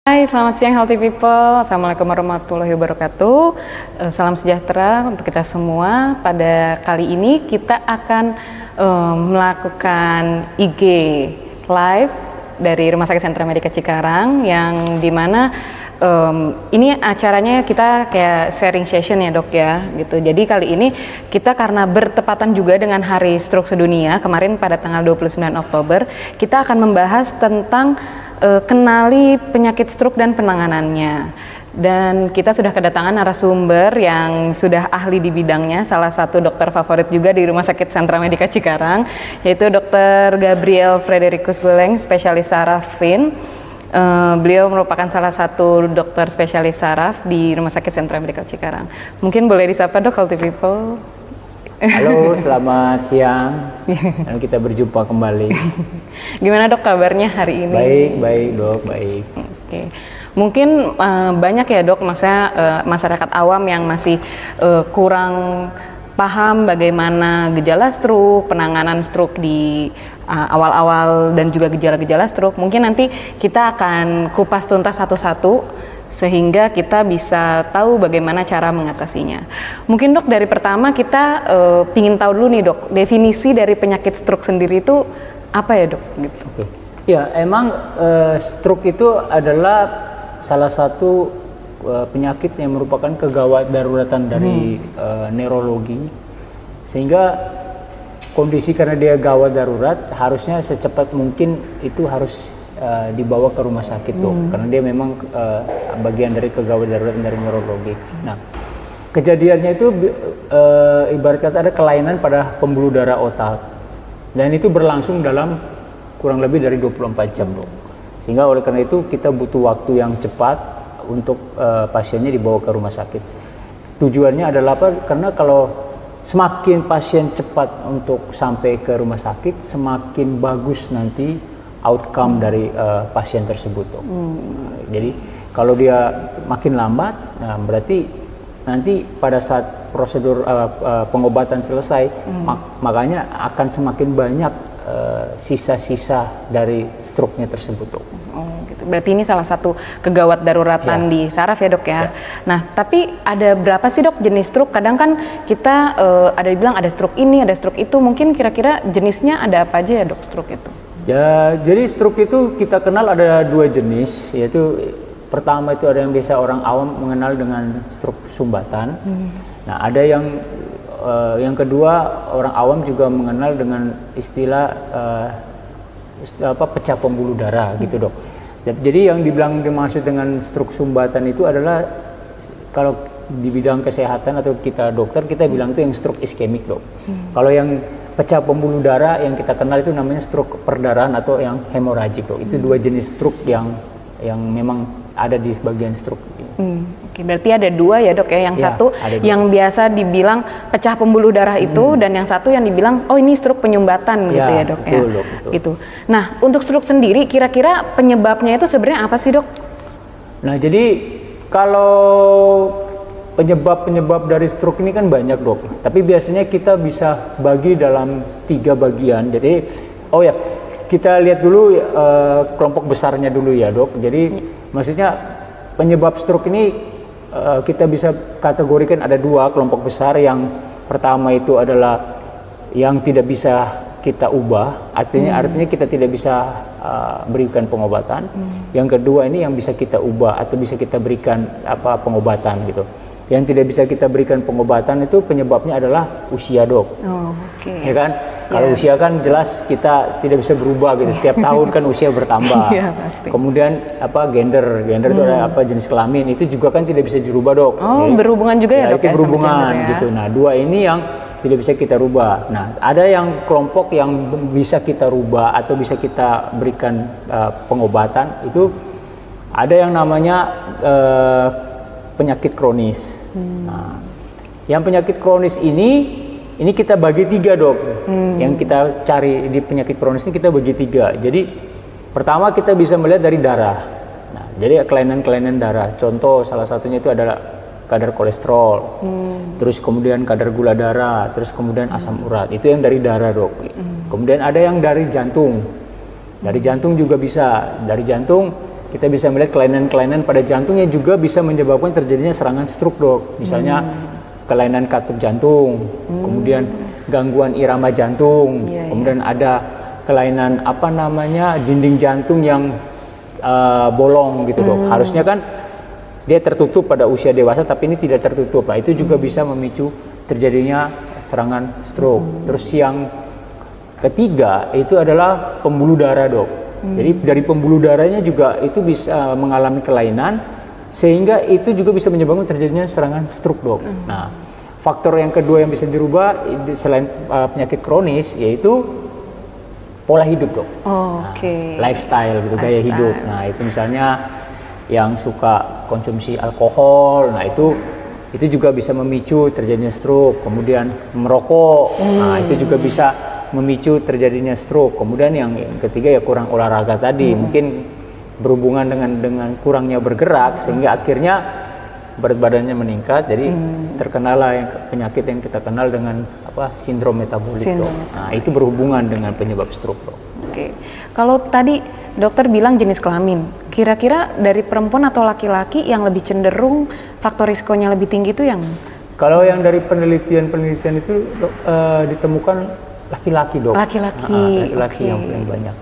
Hai, selamat siang Healthy People. Assalamualaikum warahmatullahi wabarakatuh. Salam sejahtera untuk kita semua. Pada kali ini kita akan melakukan IG live dari Rumah Sakit Sentra Medika Cikarang, yang dimana ini acaranya kita kayak sharing session ya dok ya gitu. Jadi kali ini kita karena bertepatan juga dengan Hari Stroke Sedunia kemarin pada tanggal 29 Oktober, kita akan membahas tentang kenali penyakit stroke dan penanganannya. Dan kita sudah kedatangan narasumber yang sudah ahli di bidangnya, salah satu dokter favorit juga di Rumah Sakit Sentra Medika Cikarang, yaitu Dr. Gabriel Frederikus Buleng, spesialis saraf FIN. Beliau merupakan salah satu dokter spesialis saraf di Rumah Sakit Sentra Medika Cikarang. Mungkin boleh disapa dok, Healthy People. Halo, selamat siang. Dan kita berjumpa kembali. Gimana dok kabarnya hari ini? Baik dok, baik. Oke. Mungkin banyak ya dok, maksudnya masyarakat awam yang masih kurang paham bagaimana gejala stroke, penanganan stroke di awal-awal dan juga gejala-gejala stroke. Mungkin nanti kita akan kupas tuntas satu-satu sehingga kita bisa tahu bagaimana cara mengatasinya. Mungkin dok dari pertama kita pingin tahu dulu nih dok, definisi dari penyakit stroke sendiri itu apa ya dok? Gitu. Oke. Ya emang stroke itu adalah salah satu penyakit yang merupakan kegawat daruratan dari neurologi, sehingga kondisi karena dia gawat darurat harusnya secepat mungkin itu harus dibawa ke rumah sakit dok, karena dia memang bagian dari kegawat darurat dari neurologi. Nah, kejadiannya itu ibarat kata ada kelainan pada pembuluh darah otak, dan itu berlangsung dalam kurang lebih dari 24 jam dok. Sehingga oleh karena itu kita butuh waktu yang cepat untuk pasiennya dibawa ke rumah sakit. Tujuannya adalah apa? Karena kalau semakin pasien cepat untuk sampai ke rumah sakit, semakin bagus nanti outcome dari pasien tersebut. Jadi kalau dia makin lambat, nah berarti nanti pada saat prosedur pengobatan selesai, makanya akan semakin banyak sisa-sisa dari stroke-nya tersebut. Oh, gitu. Berarti ini salah satu kegawat daruratan di saraf ya dok ya. Nah, tapi ada berapa sih dok jenis stroke? Kadang kan kita ada dibilang ada stroke ini, ada stroke itu. Mungkin kira-kira jenisnya ada apa aja ya dok stroke itu? Ya, jadi stroke itu kita kenal ada dua jenis, yaitu pertama itu ada yang biasa orang awam mengenal dengan stroke sumbatan. Nah, ada yang kedua orang awam juga mengenal dengan istilah pecah pembuluh darah gitu dok. Jadi yang dimaksud dengan stroke sumbatan itu adalah kalau di bidang kesehatan atau kita dokter kita bilang itu yang stroke iskemik dok. Kalau yang pecah pembuluh darah yang kita kenal itu namanya stroke perdarahan atau yang hemoragik dok. Itu dua jenis stroke yang memang ada di sebagian stroke. Oke, berarti ada dua ya dok ya. Yang satu yang biasa dibilang pecah pembuluh darah itu, dan yang satu yang dibilang oh ini stroke penyumbatan gitu ya dok. Betul, ya. Betul. Gitu. Nah untuk stroke sendiri kira-kira penyebabnya itu sebenarnya apa sih dok? Nah jadi kalau penyebab dari stroke ini kan banyak dok, tapi biasanya kita bisa bagi dalam 3 bagian. Jadi kita lihat dulu kelompok besarnya dulu ya dok. Jadi maksudnya penyebab stroke ini kita bisa kategorikan ada 2 kelompok besar. Yang pertama itu adalah yang tidak bisa kita ubah, artinya kita tidak bisa berikan pengobatan. Yang kedua ini yang bisa kita ubah atau bisa kita berikan pengobatan gitu. Yang tidak bisa kita berikan pengobatan itu penyebabnya adalah usia dok. Ya kan? Kalau usia kan jelas kita tidak bisa berubah gitu. Setiap tahun kan usia bertambah. Pasti. Kemudian gender itu ada jenis kelamin itu juga kan tidak bisa dirubah dok. Jadi, berhubungan juga ya dok? Itu berhubungan gitu. Nah 2 ini yang tidak bisa kita rubah. Nah ada yang kelompok yang bisa kita rubah atau bisa kita berikan pengobatan, itu ada yang namanya penyakit kronis. Nah, yang penyakit kronis ini kita bagi 3 dok. Yang kita cari di penyakit kronis ini kita bagi 3. Jadi pertama kita bisa melihat dari darah. Nah, jadi kelainan-kelainan darah. Contoh salah satunya itu adalah kadar kolesterol, terus kemudian kadar gula darah, terus kemudian asam urat. Itu yang dari darah dok. Kemudian ada yang dari jantung. Dari jantung juga bisa. Dari jantung kita bisa melihat kelainan-kelainan pada jantung yang juga bisa menyebabkan terjadinya serangan stroke, dok. Misalnya kelainan katup jantung, kemudian gangguan irama jantung, kemudian ada kelainan dinding jantung yang bolong gitu, dok. Harusnya kan dia tertutup pada usia dewasa, tapi ini tidak tertutup. Nah, itu juga bisa memicu terjadinya serangan stroke. Terus yang ketiga itu adalah pembuluh darah, dok. Jadi dari pembuluh darahnya juga itu bisa mengalami kelainan, sehingga itu juga bisa menyebabkan terjadinya serangan stroke, dok. Nah, faktor yang kedua yang bisa dirubah selain penyakit kronis yaitu pola hidup, dok. Lifestyle gitu, gaya hidup. Nah, itu misalnya yang suka konsumsi alkohol, nah itu juga bisa memicu terjadinya stroke. Kemudian merokok, nah itu juga bisa memicu terjadinya stroke. Kemudian yang ketiga ya kurang olahraga tadi, mungkin berhubungan dengan kurangnya bergerak sehingga akhirnya berat badannya meningkat. Jadi terkenalah penyakit yang kita kenal dengan sindrom metabolik, dok. Nah, itu berhubungan dengan penyebab stroke, dok. Oke. Kalau tadi dokter bilang jenis kelamin, kira-kira dari perempuan atau laki-laki yang lebih cenderung faktor risikonya lebih tinggi itu yang? Kalau yang dari penelitian itu ditemukan laki-laki, dok. Laki-laki yang paling banyak.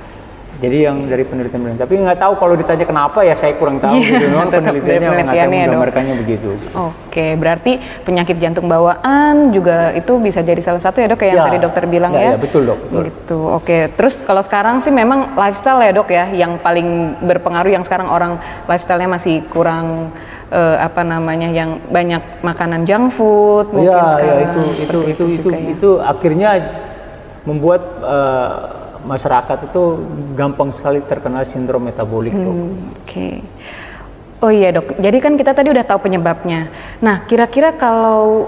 Jadi yang dari penelitian, tapi nggak tahu kalau ditanya kenapa ya saya kurang tahu gitu. Memang penelitiannya menggambarkannya begitu. Oke, berarti penyakit jantung bawaan juga itu bisa jadi salah satu ya, dok, yang tadi dokter bilang ya. Betul, dok. Betul. Gitu. Oke, terus kalau sekarang sih memang lifestyle ya, dok ya, yang paling berpengaruh. Yang sekarang orang lifestyle-nya masih kurang yang banyak makanan junk food mungkin sekarang. Itu akhirnya membuat masyarakat itu gampang sekali terkena sindrom metabolik, dok. Oke. Oh iya, dok. Jadi kan kita tadi udah tahu penyebabnya. Nah, kira-kira kalau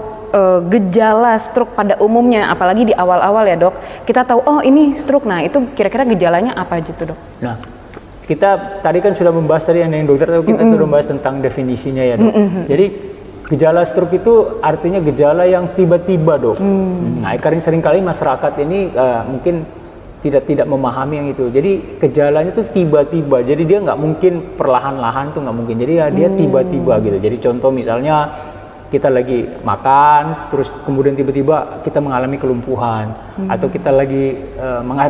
gejala stroke pada umumnya, apalagi di awal-awal ya, dok, kita tahu ini stroke. Nah, itu kira-kira gejalanya apa aja tuh, dok? Nah, kita tadi kan sudah membahas tadi yang dokter tahu, kita sudah membahas tentang definisinya ya, dok. Jadi gejala stroke itu artinya gejala yang tiba-tiba, dok. Nah, karena seringkali masyarakat ini mungkin tidak memahami yang itu. Jadi gejalanya tuh tiba-tiba. Jadi dia nggak mungkin perlahan-lahan tuh nggak mungkin. Jadi ya dia tiba-tiba gitu. Jadi contoh misalnya kita lagi makan, terus kemudian tiba-tiba kita mengalami kelumpuhan, atau kita lagi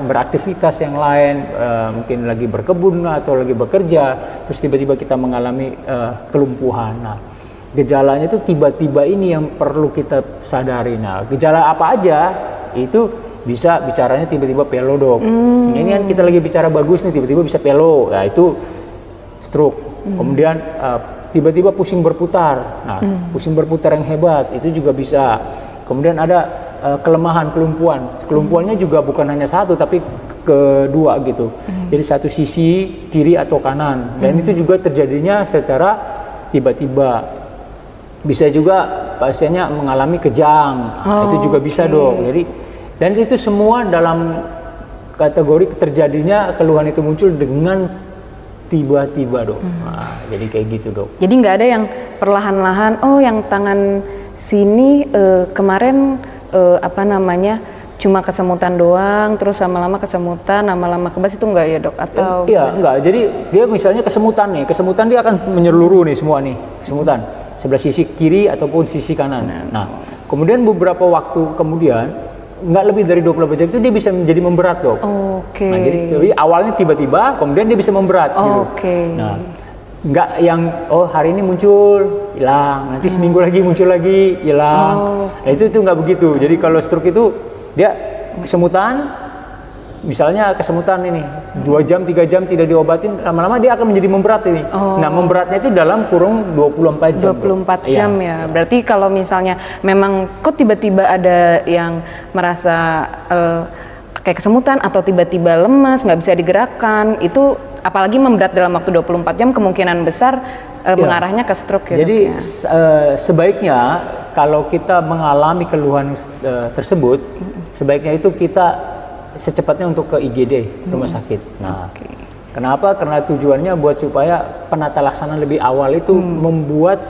beraktivitas yang lain, mungkin lagi berkebun atau lagi bekerja, terus tiba-tiba kita mengalami kelumpuhan. Nah, gejalanya itu tiba-tiba ini yang perlu kita sadari. Nah, gejala apa aja itu bisa bicaranya tiba-tiba pelo, dok. Ini kan kita lagi bicara bagus nih, tiba-tiba bisa pelo. Nah, itu stroke. Kemudian tiba-tiba pusing berputar. Nah, pusing berputar yang hebat itu juga bisa. Kemudian ada kelemahan, kelumpuhan. Kelumpuhannya juga bukan hanya satu tapi kedua gitu. Jadi satu sisi kiri atau kanan. Dan itu juga terjadinya secara tiba-tiba. Bisa juga pasiennya mengalami kejang. Itu juga bisa, dok. Jadi dan itu semua dalam kategori terjadinya keluhan itu muncul dengan tiba-tiba, dok. Nah, jadi kayak gitu, dok. Jadi nggak ada yang perlahan-lahan, yang tangan sini kemarin cuma kesemutan doang, terus lama-lama kesemutan, lama-lama kebas, itu enggak ya, dok? Atau iya, enggak. Jadi dia misalnya kesemutan dia akan menyeluruh nih semua nih, kesemutan sebelah sisi kiri ataupun sisi kanan. Nah, kemudian beberapa waktu kemudian, nggak lebih dari 24 jam itu dia bisa menjadi memberat, dok. Oke. Nah, jadi awalnya tiba-tiba, kemudian dia bisa memberat. Oke. Nah, nggak yang hari ini muncul hilang, nanti seminggu lagi muncul lagi hilang. Nah, itu nggak begitu. Jadi kalau stroke itu dia kesemutan, misalnya kesemutan ini 2 jam 3 jam tidak diobatin, lama-lama dia akan menjadi memberat ini. Nah, memberatnya itu dalam kurung 24 jam. 24 jam ya. Berarti kalau misalnya memang kok tiba-tiba ada yang merasa kayak kesemutan atau tiba-tiba lemas, nggak bisa digerakkan, itu apalagi memberat dalam waktu 24 jam, kemungkinan besar mengarahnya ke stroke ya. Jadi sebaiknya kalau kita mengalami keluhan tersebut, sebaiknya itu kita secepatnya untuk ke IGD, rumah sakit. Nah, kenapa? Karena tujuannya buat supaya penata laksana lebih awal itu membuat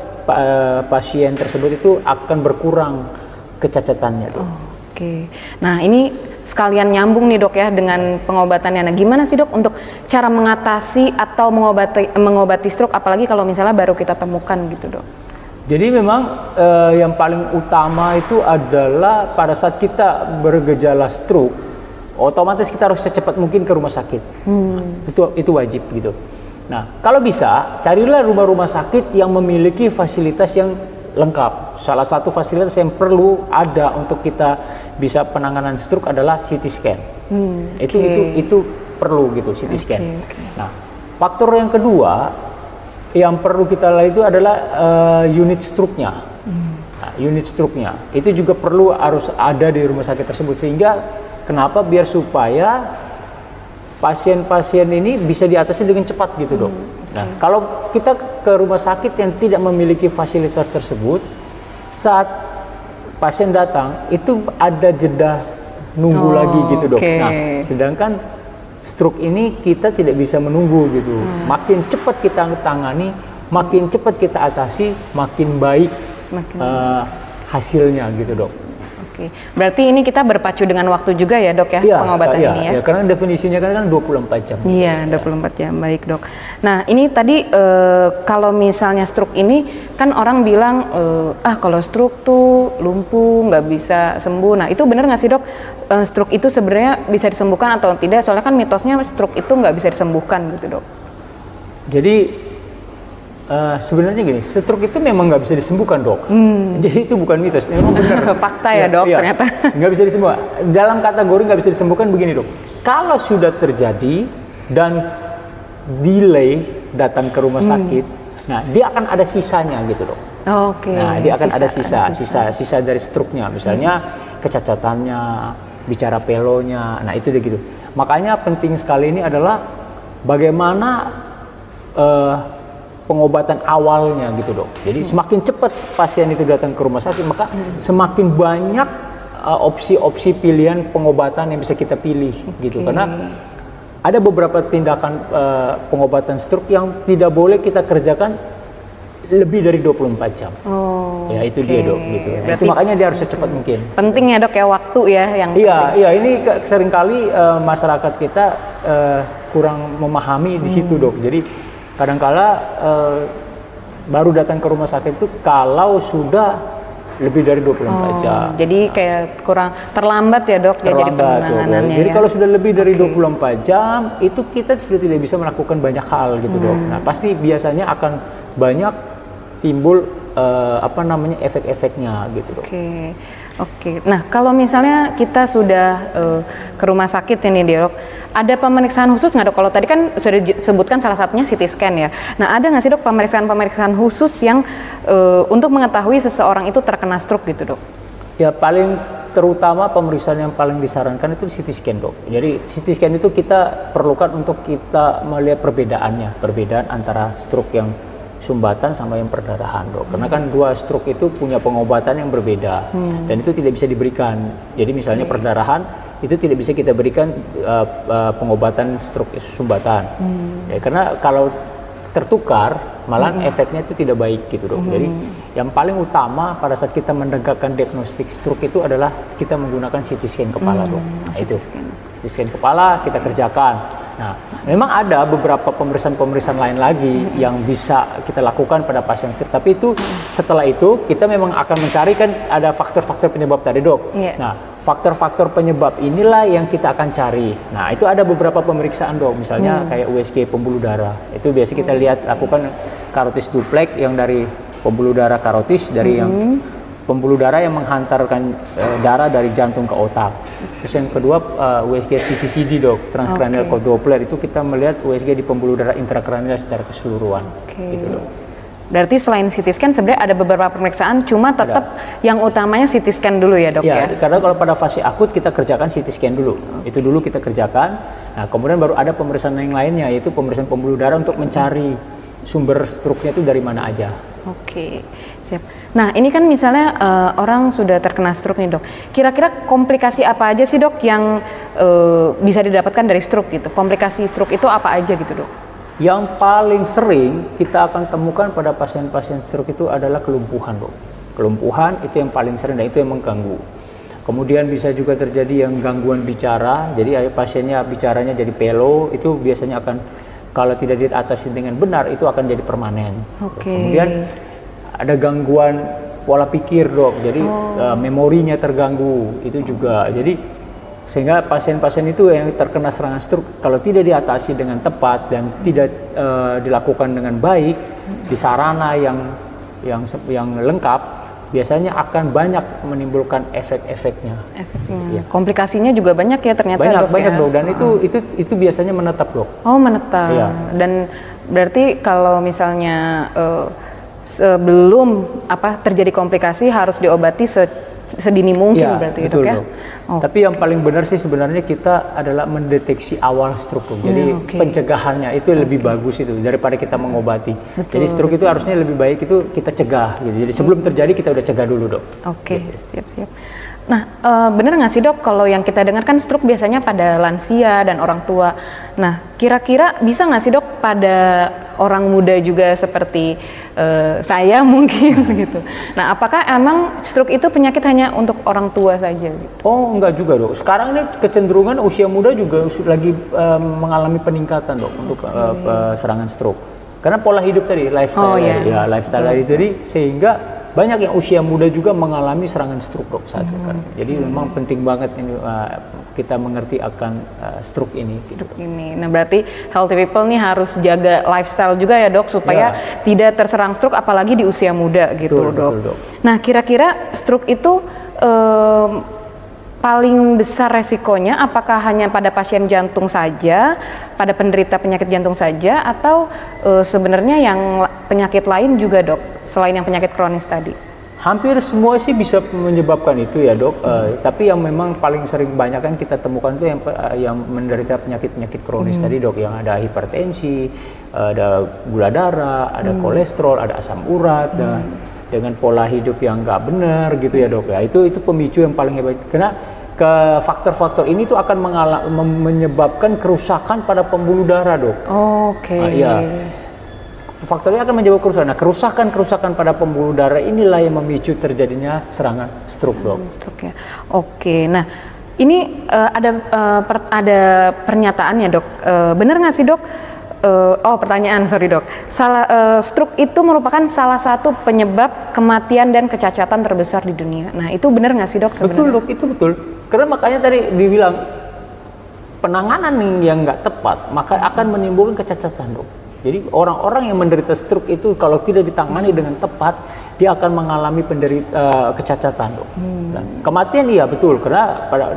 pasien tersebut itu akan berkurang kecacatannya. Oke. Nah, ini sekalian nyambung nih dok ya dengan pengobatannya. Nah gimana sih dok untuk cara mengatasi atau mengobati stroke apalagi kalau misalnya baru kita temukan gitu dok? Jadi memang yang paling utama itu adalah pada saat kita bergejala stroke, otomatis kita harus secepat mungkin ke rumah sakit. Itu wajib gitu. Nah, kalau bisa carilah rumah-rumah sakit yang memiliki fasilitas yang lengkap. Salah satu fasilitas yang perlu ada untuk kita bisa penanganan stroke adalah CT scan. Itu perlu gitu, CT scan. Nah, faktor yang kedua yang perlu kita lihat itu adalah unit stroke-nya. Nah, unit stroke-nya itu juga harus ada di rumah sakit tersebut, sehingga kenapa biar supaya pasien-pasien ini bisa diatasi dengan cepat gitu dok. Nah kalau kita ke rumah sakit yang tidak memiliki fasilitas tersebut, saat pasien datang itu ada jeda nunggu lagi gitu dok. Nah sedangkan stroke ini kita tidak bisa menunggu gitu. Makin cepat kita tangani, makin cepat kita atasi, makin baik hasilnya gitu dok. Oke, berarti ini kita berpacu dengan waktu juga ya dok ya, pengobatan ini ya? Iya, karena definisinya kan 24 jam. Iya, 24 jam, baik dok. Nah ini tadi kalau misalnya stroke ini kan orang bilang kalau stroke tuh lumpuh, nggak bisa sembuh. Nah itu benar nggak sih dok? Stroke itu sebenarnya bisa disembuhkan atau tidak? Soalnya kan mitosnya stroke itu nggak bisa disembuhkan gitu dok. Jadi sebenarnya gini, stroke itu memang nggak bisa disembuhkan dok. Jadi itu bukan mitos, memang benar. Fakta ya dok, ternyata. Nggak bisa disembuhkan. Dalam kategori nggak bisa disembuhkan begini dok. Kalau sudah terjadi dan delay datang ke rumah sakit, nah dia akan ada sisanya gitu dok. Nah dia akan ada sisa dari stroke-nya, misalnya kecacatannya, bicara pelonya, nah itu dia gitu. Makanya penting sekali ini adalah bagaimana pengobatan awalnya gitu dok. Jadi semakin cepat pasien itu datang ke rumah sakit, maka semakin banyak opsi-opsi pilihan pengobatan yang bisa kita pilih gitu. Karena ada beberapa tindakan pengobatan stroke yang tidak boleh kita kerjakan lebih dari 24 jam. Ya itu dia dok gitu. Nah, itu makanya dia harus secepat mungkin. Penting ya dok ya waktu ya yang Iya, ini seringkali masyarakat kita kurang memahami di situ dok. Jadi kadangkala baru datang ke rumah sakit itu kalau sudah lebih dari 24 jam. Jadi kayak kurang terlambat ya dok, jadi penanganannya. Jadi kalau sudah lebih dari 24 jam itu kita sudah tidak bisa melakukan banyak hal gitu dok. Nah pasti biasanya akan banyak timbul efek-efeknya gitu dok. Oke. Nah kalau misalnya kita sudah ke rumah sakit ini dok, ada pemeriksaan khusus nggak dok? Kalau tadi kan sudah disebutkan salah satunya CT scan ya. Nah ada nggak sih dok pemeriksaan khusus yang untuk mengetahui seseorang itu terkena stroke gitu dok? Ya paling terutama pemeriksaan yang paling disarankan itu CT scan dok. Jadi CT scan itu kita perlukan untuk kita melihat perbedaan antara stroke yang sumbatan sama yang perdarahan dok. Karena kan dua stroke itu punya pengobatan yang berbeda dan itu tidak bisa diberikan. Jadi misalnya perdarahan itu tidak bisa kita berikan pengobatan stroke sumbatan. Ya, karena kalau tertukar malah efeknya itu tidak baik gitu dok. Jadi yang paling utama pada saat kita menegakkan diagnostik stroke itu adalah kita menggunakan CT scan kepala dok. Nah, CT scan kepala kita kerjakan. Nah, memang ada beberapa pemeriksaan lain lagi yang bisa kita lakukan pada pasien stroke. Tapi itu setelah itu kita memang akan mencari kan ada faktor-faktor penyebab tadi dok. Nah, faktor-faktor penyebab inilah yang kita akan cari. Nah, itu ada beberapa pemeriksaan dok. Misalnya kayak USG pembuluh darah. Itu biasa kita lakukan karotis duplex yang dari pembuluh darah karotis dari yang pembuluh darah yang menghantarkan darah dari jantung ke otak. Terus yang kedua USG PCCD dok, transcranial Doppler, itu kita melihat USG di pembuluh darah intrakranial secara keseluruhan. Gitu dok. Berarti selain CT scan sebenarnya ada beberapa pemeriksaan, cuma tetap yang utamanya CT scan dulu ya dok ya? Karena kalau pada fase akut kita kerjakan CT scan dulu, itu dulu kita kerjakan. Nah kemudian baru ada pemeriksaan yang lainnya, yaitu pemeriksaan pembuluh darah untuk mencari sumber stroke-nya itu dari mana aja. Siap. Nah ini kan misalnya orang sudah terkena stroke nih dok, kira-kira komplikasi apa aja sih dok yang bisa didapatkan dari stroke gitu? Komplikasi stroke itu apa aja gitu dok? Yang paling sering kita akan temukan pada pasien-pasien stroke itu adalah kelumpuhan dok. Kelumpuhan itu yang paling sering dan itu yang mengganggu. Kemudian bisa juga terjadi yang gangguan bicara, jadi pasiennya bicaranya jadi pelo, itu biasanya akan kalau tidak diatasi dengan benar itu akan jadi permanen. Kemudian ada gangguan pola pikir dok, jadi memorinya terganggu, itu juga. Jadi sehingga pasien-pasien itu yang terkena serangan stroke kalau tidak diatasi dengan tepat dan tidak dilakukan dengan baik di sarana yang lengkap, biasanya akan banyak menimbulkan efek-efeknya. Ya. Komplikasinya juga banyak ya ternyata. Banyak dok, dan itu biasanya menetap dok. Oh menetap. Iya. Dan berarti kalau misalnya sebelum terjadi komplikasi harus diobati sedini mungkin ya, berarti itu ya. Tapi yang paling benar sih sebenarnya kita adalah mendeteksi awal stroke. Jadi pencegahannya itu lebih bagus itu daripada kita mengobati. Jadi stroke itu harusnya lebih baik itu kita cegah gitu. Jadi sebelum terjadi kita udah cegah dulu dok. Gitu. Siap. Nah, benar nggak sih dok kalau yang kita dengar kan stroke biasanya pada lansia dan orang tua. Nah, kira-kira bisa nggak sih dok pada orang muda juga seperti saya mungkin gitu. Nah, apakah emang stroke itu penyakit hanya untuk orang tua saja? Gitu? Oh, enggak juga dok. Sekarang ini kecenderungan usia muda juga lagi mengalami peningkatan dok untuk serangan stroke. Karena pola hidup tadi, lifestyle, lifestyle tadi sehingga banyak yang usia muda juga mengalami serangan stroke dok saat sekarang. Jadi memang penting banget ini kita mengerti akan stroke ini. Nah berarti healthy people nih harus jaga lifestyle juga ya dok supaya tidak terserang stroke apalagi di usia muda gitu dok. Betul, dok. Nah kira-kira stroke itu paling besar resikonya apakah hanya pada pasien jantung saja, pada penderita penyakit jantung saja, atau sebenarnya yang penyakit lain juga dok selain yang penyakit kronis tadi? Hampir semua sih bisa menyebabkan itu ya dok, tapi yang memang paling sering banyak kan kita temukan itu yang menderita penyakit-penyakit kronis tadi dok, yang ada hipertensi, ada gula darah, ada kolesterol, ada asam urat, dengan pola hidup yang nggak benar gitu ya dok ya, itu pemicu yang paling hebat, karena ke faktor-faktor ini tuh akan menyebabkan kerusakan pada pembuluh darah dok. Faktornya akan menyebabkan kerusakan. Nah, kerusakan pada pembuluh darah inilah yang memicu terjadinya serangan stroke, dok. Stroke ya. Nah ini ada pernyataannya, dok. Benar nggak sih, dok? Pertanyaan, sorry dok. Stroke itu merupakan salah satu penyebab kematian dan kecacatan terbesar di dunia. Nah, itu benar nggak sih, dok? Sebenarnya? Betul, dok. Itu betul. Karena makanya tadi dibilang penanganan yang nggak tepat, maka akan menimbulkan kecacatan, dok. Jadi orang-orang yang menderita stroke itu kalau tidak ditangani dengan tepat, dia akan mengalami kecacatan, dok. Dan kematian iya betul,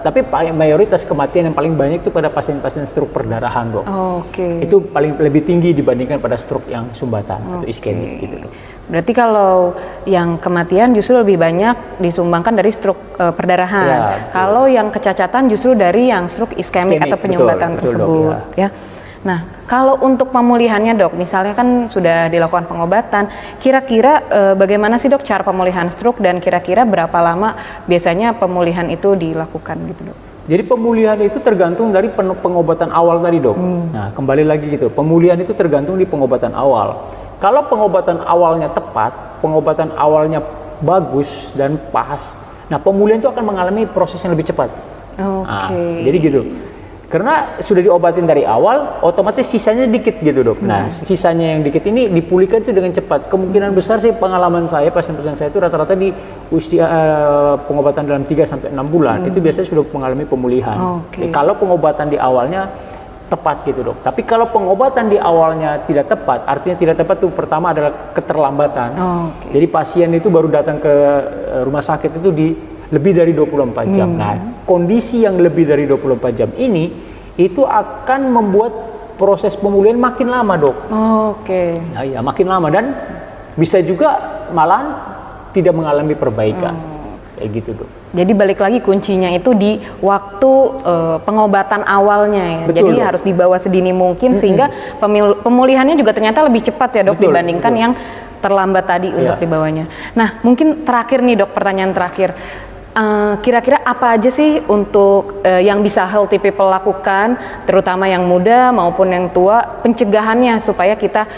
tapi mayoritas kematian yang paling banyak itu pada pasien-pasien stroke perdarahan, dok. Itu paling lebih tinggi dibandingkan pada stroke yang sumbatan atau iskemik gitu, dok. Berarti kalau yang kematian justru lebih banyak disumbangkan dari stroke perdarahan. Kalau yang kecacatan justru dari yang stroke iskemik atau penyumbatan tersebut, dok, ya. Nah, kalau untuk pemulihannya dok, misalnya kan sudah dilakukan pengobatan, kira-kira bagaimana sih dok cara pemulihan stroke dan kira-kira berapa lama biasanya pemulihan itu dilakukan gitu dok? Jadi pemulihan itu tergantung dari pengobatan awal tadi dok. Nah kembali lagi gitu, pemulihan itu tergantung di pengobatan awal. Kalau pengobatan awalnya tepat, pengobatan awalnya bagus dan pas, nah pemulihan itu akan mengalami proses yang lebih cepat. Jadi gitu. Karena sudah diobatin dari awal, otomatis sisanya dikit gitu dok. Nah sisanya yang dikit ini dipulihkan itu dengan cepat. Kemungkinan besar sih pengalaman saya, pasien-pasien saya itu rata-rata di usia pengobatan dalam 3-6 bulan itu biasanya sudah mengalami pemulihan. Kalau pengobatan di awalnya tepat gitu dok. Tapi kalau pengobatan di awalnya tidak tepat, artinya tidak tepat itu pertama adalah keterlambatan. Jadi pasien itu baru datang ke rumah sakit itu di lebih dari 24 jam. Nah, kondisi yang lebih dari 24 jam ini itu akan membuat proses pemulihan makin lama, dok. Nah, iya, makin lama dan bisa juga malahan tidak mengalami perbaikan. Kayak gitu, dok. Jadi balik lagi kuncinya itu di waktu pengobatan awalnya ya. Betul, jadi dok. harus dibawa sedini mungkin sehingga pemulihannya juga ternyata lebih cepat ya, dok, dibandingkan yang terlambat tadi untuk dibawanya. Nah, mungkin terakhir nih, dok, pertanyaan terakhir. Kira-kira apa aja sih untuk yang bisa healthy people lakukan, terutama yang muda maupun yang tua, pencegahannya supaya kita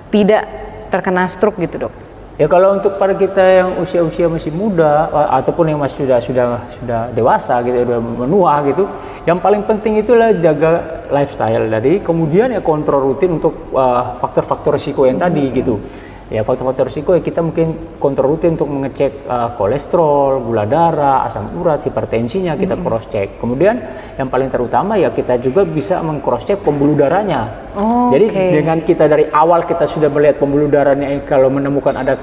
tidak terkena stroke gitu, dok? Ya kalau untuk para kita yang usia-usia masih muda ataupun yang masih sudah dewasa gitu, sudah menua gitu, yang paling penting itulah jaga lifestyle tadi, kemudian ya kontrol rutin untuk faktor-faktor risiko yang tadi gitu. Ya faktor-faktor risiko ya kita mungkin kontrol rutin untuk mengecek kolesterol, gula darah, asam urat, hipertensinya kita cross check. Kemudian yang paling terutama ya kita juga bisa meng-cross check pembuluh darahnya. Jadi dengan kita dari awal kita sudah melihat pembuluh darahnya, kalau menemukan ada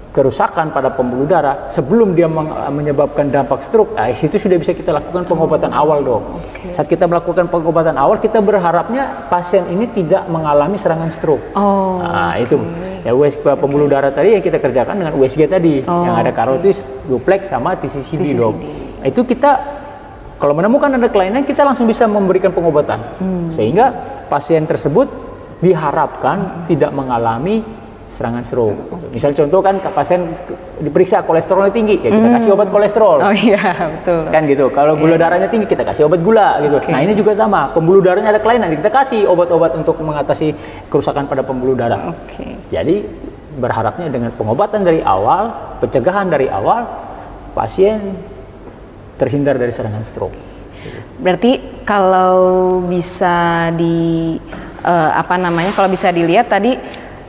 kerusakan pada pembuluh darah sebelum dia menyebabkan dampak stroke, itu sudah bisa kita lakukan pengobatan awal dong. Saat kita melakukan pengobatan awal, kita berharapnya pasien ini tidak mengalami serangan stroke. Itu ya pembuluh darah tadi yang kita kerjakan dengan USG tadi, yang ada karotis, duplex sama PCCD dong. Itu kita kalau menemukan ada kelainan, kita langsung bisa memberikan pengobatan sehingga pasien tersebut diharapkan tidak mengalami serangan stroke. Misal contoh kan pasien diperiksa kolesterolnya tinggi, ya kita kasih obat kolesterol. Oh iya, betul. Kan gitu. Kalau gula darahnya tinggi, kita kasih obat gula gitu. Nah, ini juga sama. Pembuluh darahnya ada kelainan, kita kasih obat-obat untuk mengatasi kerusakan pada pembuluh darah. Jadi berharapnya dengan pengobatan dari awal, pencegahan dari awal, pasien terhindar dari serangan stroke. Berarti kalau bisa kalau bisa dilihat tadi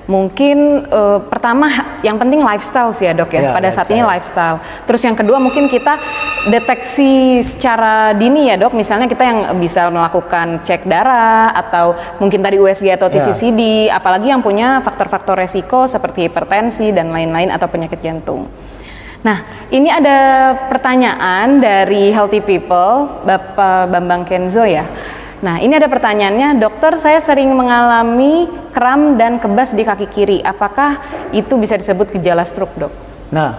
mungkin pertama yang penting lifestyle sih ya dok ya, pada saat ini lifestyle. Terus yang kedua mungkin kita deteksi secara dini ya dok, misalnya kita yang bisa melakukan cek darah atau mungkin tadi USG atau TCCD, apalagi yang punya faktor-faktor resiko seperti hipertensi dan lain-lain atau penyakit jantung. Nah, ini ada pertanyaan dari Healthy People, Bapak Bambang Kenzo ya. Nah, ini ada pertanyaannya, dokter, saya sering mengalami kram dan kebas di kaki kiri. Apakah itu bisa disebut gejala stroke, dok? Nah,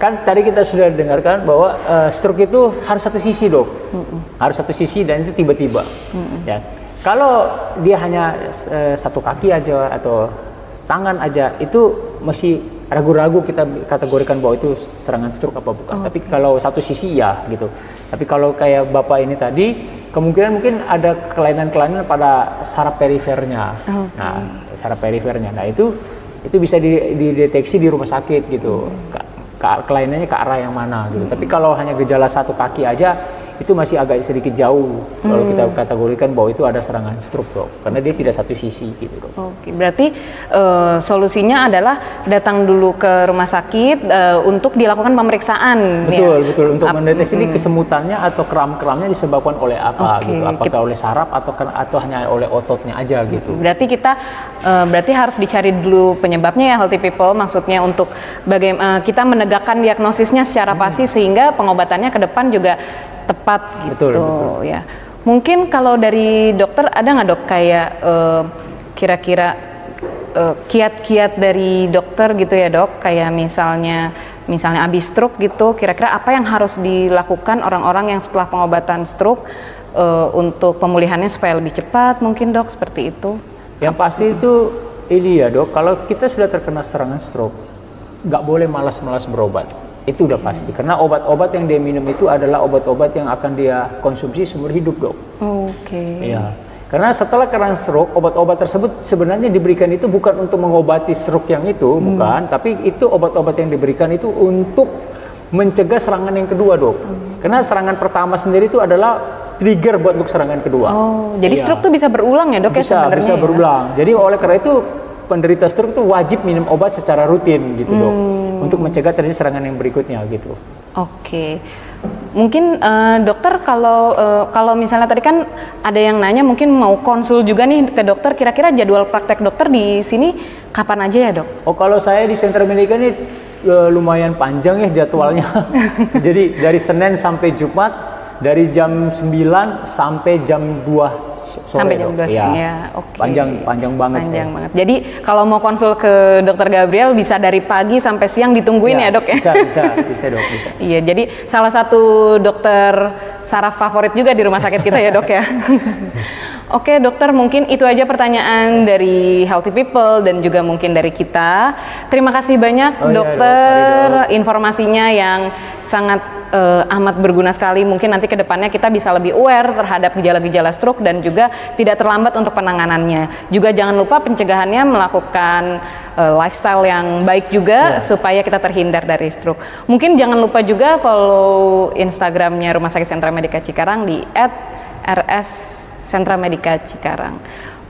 kan tadi kita sudah dengarkan bahwa stroke itu harus satu sisi, dok. Harus satu sisi dan itu tiba-tiba. Ya. Kalau dia hanya satu kaki aja atau tangan aja, itu masih ragu-ragu kita kategorikan bahwa itu serangan stroke apa bukan. Tapi kalau satu sisi ya gitu. Tapi kalau kayak Bapak ini tadi, kemungkinan mungkin ada kelainan-kelainan pada saraf perifernya. Nah, saraf perifernya. Nah, itu bisa dideteksi di rumah sakit gitu. Kelainannya ke arah yang mana gitu. Tapi kalau hanya gejala satu kaki aja, itu masih agak sedikit jauh kalau kita kategorikan bahwa itu ada serangan stroke, dok, karena dia tidak satu sisi gitu, dok. Oke, berarti solusinya adalah datang dulu ke rumah sakit untuk dilakukan pemeriksaan. Betul untuk mendeteksi ini kesemutannya atau kram-kramnya disebabkan oleh apa gitu, apakah oleh saraf atau hanya oleh ototnya aja gitu. Berarti kita harus dicari dulu penyebabnya ya, Healthy People, maksudnya untuk bagaimana kita menegakkan diagnosisnya secara pasti sehingga pengobatannya ke depan juga tepat gitu. Betul. Ya. Mungkin kalau dari dokter ada nggak dok kayak kira-kira kiat-kiat dari dokter gitu ya dok, kayak misalnya abis stroke gitu, kira-kira apa yang harus dilakukan orang-orang yang setelah pengobatan stroke untuk pemulihannya supaya lebih cepat mungkin dok, seperti itu? Yang pasti itu ini ya dok, kalau kita sudah terkena serangan stroke nggak boleh malas-malas berobat. Itu udah pasti, karena obat-obat yang dia minum itu adalah obat-obat yang akan dia konsumsi seumur hidup, dok. Iya, karena setelah kena stroke, obat-obat tersebut sebenarnya diberikan itu bukan untuk mengobati stroke yang itu, bukan, tapi itu obat-obat yang diberikan itu untuk mencegah serangan yang kedua, dok. Karena serangan pertama sendiri itu adalah trigger buat untuk serangan kedua. Jadi stroke tuh bisa berulang ya, dok? Bisa berulang. Jadi oleh karena itu penderita stroke itu wajib minum obat secara rutin gitu, dok, untuk mencegah terjadi serangan yang berikutnya gitu. Mungkin dokter kalau misalnya tadi kan ada yang nanya mungkin mau konsul juga nih ke dokter, kira-kira jadwal praktek dokter di sini kapan aja ya, dok? Kalau saya di Sentra Medika ini lumayan panjang ya jadwalnya. Jadi dari Senin sampai Jumat dari jam 9 sampai jam 2 sore, sampai jam 2 siang ya. Panjang banget. Jadi kalau mau konsul ke dokter Gabriel bisa dari pagi sampai siang ditungguin ya dok ya? Bisa dok, bisa. Iya, jadi salah satu dokter saraf favorit juga di rumah sakit kita ya dok ya. Oke dokter, mungkin itu aja pertanyaan dari Healthy People dan juga mungkin dari kita. Terima kasih banyak dokter, informasinya yang sangat amat berguna sekali. Mungkin nanti ke depannya kita bisa lebih aware terhadap gejala-gejala stroke dan juga tidak terlambat untuk penanganannya. Juga jangan lupa pencegahannya melakukan lifestyle yang baik juga supaya kita terhindar dari stroke. Mungkin jangan lupa juga follow Instagramnya Rumah Sakit Sentra Medica Cikarang di @rs Sentra Medica Cikarang.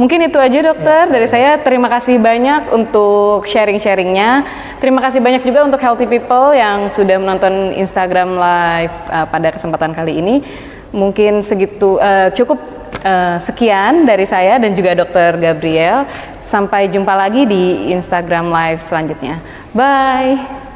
Mungkin itu aja dokter dari saya. Terima kasih banyak untuk sharing-sharingnya. Terima kasih banyak juga untuk Healthy People yang sudah menonton Instagram Live pada kesempatan kali ini. Mungkin segitu cukup sekian dari saya dan juga dokter Gabriel. Sampai jumpa lagi di Instagram Live selanjutnya. Bye.